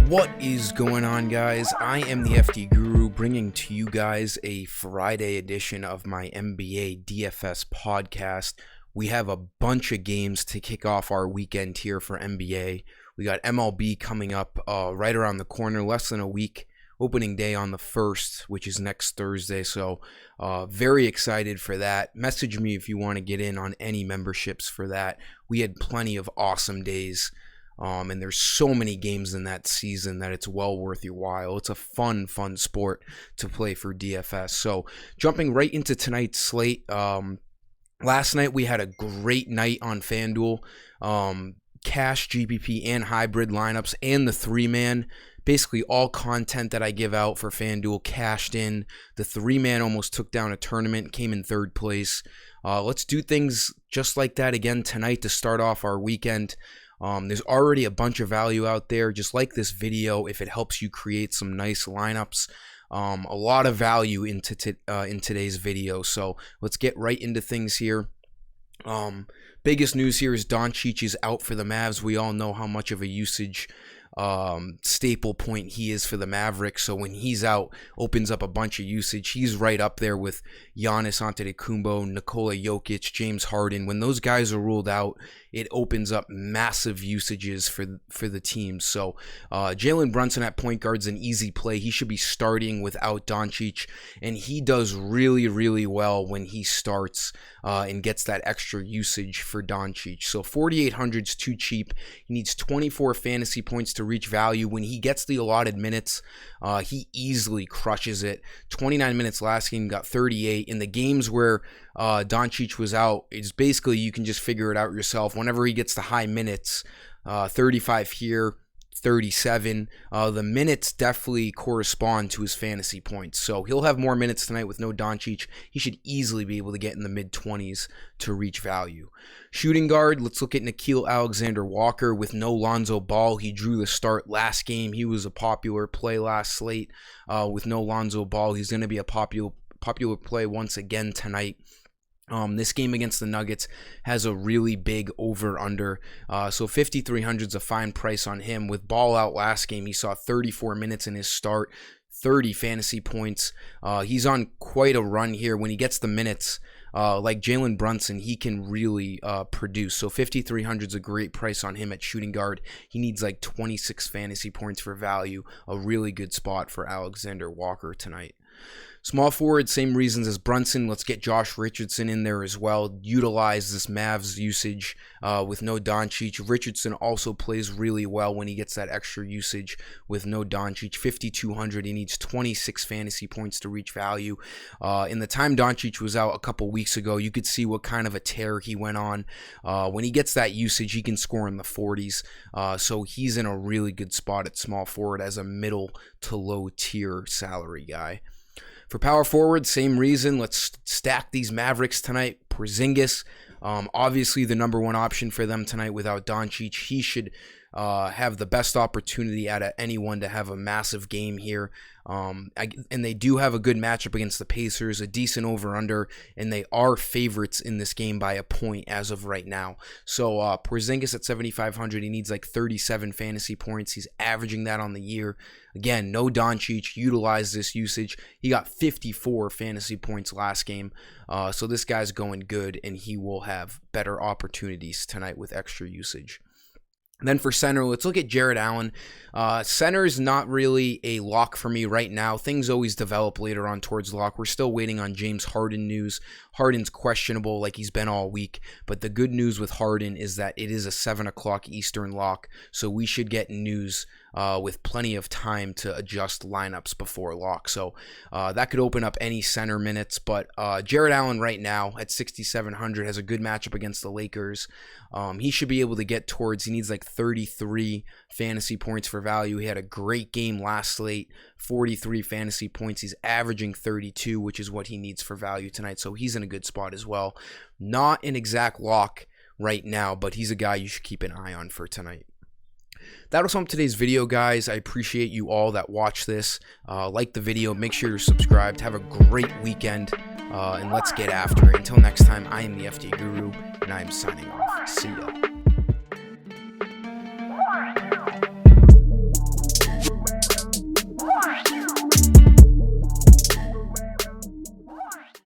What is going on, guys? I am the FD Guru, bringing to you guys a Friday edition of my NBA DFS podcast. We have a bunch of games to kick off our weekend here for NBA. We got MLB coming up right around the corner, less than a week. Opening day on the 1st, which is next Thursday, so very excited for that. Message me if you want to get in on any memberships for that. We had plenty of awesome days. And there's so many games in that season that it's well worth your while. It's a fun sport to play for DFS. So jumping right into tonight's slate. Last night we had a great night on FanDuel. Cash, GPP, and hybrid lineups, and the 3-man. Basically all content that I give out for FanDuel cashed in. The 3-man almost took down a tournament, came in 3rd place. Let's do things just like that again tonight to start off our weekend. There's already a bunch of value out there. Just like this video, if it helps you create some nice lineups, a lot of value in today's video. So let's get right into things here. Biggest news here is Doncic is out for the Mavs. We all know how much of a usage staple point he is for the Mavericks. So when he's out, opens up a bunch of usage. He's right up there with Giannis Antetokounmpo, Nikola Jokic, James Harden. When those guys are ruled out, it opens up massive usages for the team. So Jalen Brunson at point guard is an easy play. He should be starting without Doncic, and he does really well when he starts and gets that extra usage for Doncic. So 4,800 is too cheap. He needs 24 fantasy points to reach value. When he gets the allotted minutes, he easily crushes it. 29 minutes last game, got 38. In the games where Doncic was out, it's basically you can just figure it out yourself. Whenever he gets the high minutes, 35 here, 37, the minutes definitely correspond to his fantasy points. So he'll have more minutes tonight with no Doncic. He should easily be able to get in the mid-20s to reach value. Shooting guard, let's look at Nickeil Alexander-Walker with no Lonzo Ball. He drew the start last game. He was a popular play last slate. With no Lonzo Ball, he's going to be a popular play once again tonight. This game against the Nuggets has a really big over-under, so 5,300 is a fine price on him. With Ball out last game, he saw 34 minutes in his start, 30 fantasy points. He's on quite a run here. When he gets the minutes, like Jalen Brunson, he can really produce. So 5,300 is a great price on him at shooting guard. He needs like 26 fantasy points for value. A really good spot for Alexander Walker tonight. Small forward, same reasons as Brunson. Let's get Josh Richardson in there as well. Utilize this Mavs usage with no Doncic. Richardson also plays really well when he gets that extra usage with no Doncic. 5,200. He needs 26 fantasy points to reach value. In the time Doncic was out a couple weeks ago, you could see what kind of a tear he went on. When he gets that usage, he can score in the 40s. So he's in a really good spot at small forward as a middle to low tier salary guy. For power forward, same reason. Let's stack these Mavericks tonight. Porzingis, obviously the number one option for them tonight without Doncic. He should have the best opportunity out of anyone to have a massive game here. And they do have a good matchup against the Pacers, a decent over-under, and they are favorites in this game by a point as of right now. So Porzingis at 7,500, he needs like 37 fantasy points. He's averaging that on the year. Again, no Doncic, utilize this usage. He got 54 fantasy points last game. So this guy's going good, and he will have better opportunities tonight with extra usage. Then for center, let's look at Jarrett Allen. Center is not really a lock for me right now. Things always develop later on towards lock. We're still waiting on James Harden news. Harden's questionable like he's been all week. But the good news with Harden is that it is a 7 o'clock Eastern lock. So we should get news with plenty of time to adjust lineups before lock. So that could open up any center minutes. But Jarrett Allen right now at 6,700 has a good matchup against the Lakers. He should be able to get towards, he needs like 33 fantasy points for value. He had a great game last slate, 43 fantasy points. He's averaging 32, which is what he needs for value tonight. So he's in a good spot as well. Not an exact lock right now, but he's a guy you should keep an eye on for tonight. That was all for today's video, guys. I appreciate you all that watch this. Like the video. Make sure you're subscribed. Have a great weekend. and let's get after it. Until next time, I am the FD Guru, and I am signing off. See ya.